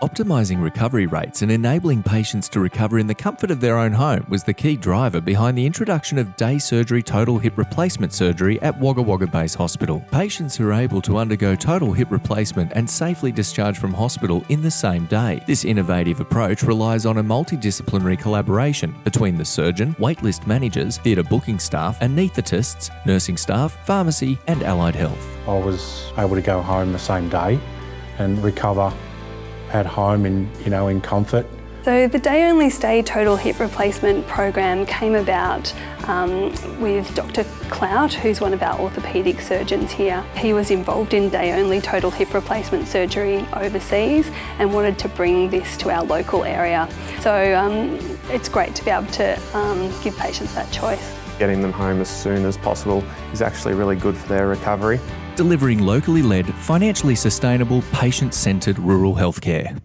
Optimising recovery rates and enabling patients to recover in the comfort of their own home was the key driver behind the introduction of day surgery total hip replacement surgery at Wagga Wagga Base Hospital. Patients who are able to undergo total hip replacement and safely discharge from hospital in the same day. This innovative approach relies on a multidisciplinary collaboration between the surgeon, waitlist managers, theatre booking staff, anesthetists, nursing staff, pharmacy and allied health. I was able to go home the same day and recover at home in comfort. So the Day Only Stay Total Hip Replacement program came about with Dr. Clout, who's one of our orthopaedic surgeons here. He was involved in Day Only Total Hip Replacement surgery overseas and wanted to bring this to our local area. So it's great to be able to give patients that choice. Getting them home as soon as possible is actually really good for their recovery. Delivering locally led, financially sustainable, patient-centred rural healthcare.